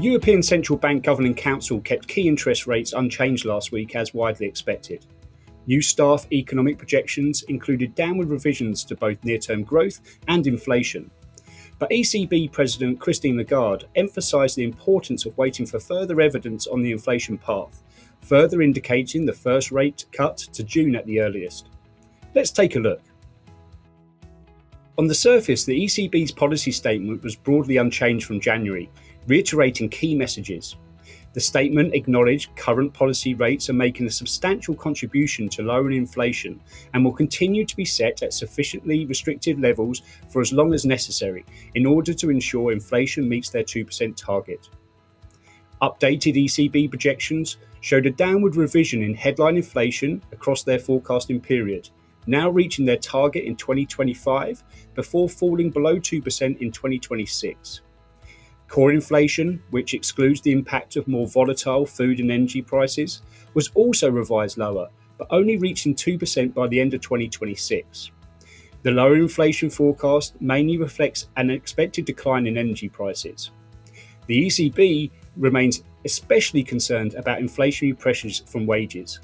The European Central Bank Governing Council kept key interest rates unchanged last week as widely expected. New staff economic projections included downward revisions to both near-term growth and inflation. But ECB President Christine Lagarde emphasised the importance of waiting for further evidence on the inflation path, further indicating the first rate cut to June at the earliest. Let's take a look. On the surface, the ECB's policy statement was broadly unchanged from January, reiterating key messages. The statement acknowledged current policy rates are making a substantial contribution to lowering inflation and will continue to be set at sufficiently restrictive levels for as long as necessary in order to ensure inflation meets their 2% target. Updated ECB projections showed a downward revision in headline inflation across their forecasting period, now reaching their target in 2025 before falling below 2% in 2026. Core inflation, which excludes the impact of more volatile food and energy prices, was also revised lower, but only reaching 2% by the end of 2026. The lower inflation forecast mainly reflects an expected decline in energy prices. The ECB remains especially concerned about inflationary pressures from wages.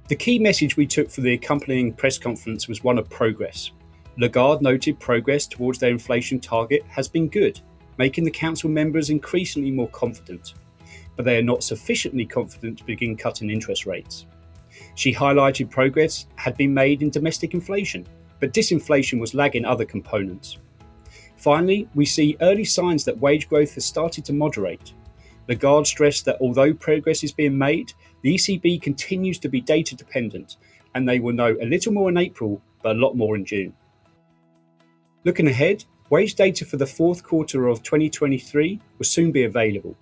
The key message we took for the accompanying press conference was one of progress. Lagarde noted progress towards their inflation target has been good, making the council members increasingly more confident, but they are not sufficiently confident to begin cutting interest rates. She highlighted progress had been made in domestic inflation, but disinflation was lagging other components. Finally, we see early signs that wage growth has started to moderate. Lagarde stressed that although progress is being made, the ECB continues to be data dependent, and they will know a little more in April, but a lot more in June. Looking ahead, wage data for the fourth quarter of 2023 will soon be available.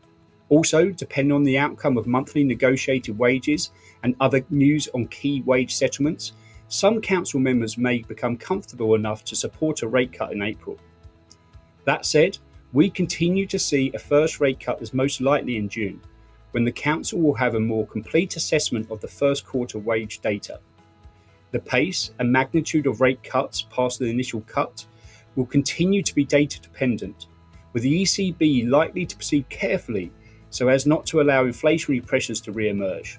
Also, depending on the outcome of monthly negotiated wages and other news on key wage settlements, some council members may become comfortable enough to support a rate cut in April. That said, we continue to see a first rate cut as most likely in June, when the council will have a more complete assessment of the first quarter wage data. The pace and magnitude of rate cuts past the initial cut will continue to be data dependent, with the ECB likely to proceed carefully so as not to allow inflationary pressures to re-emerge.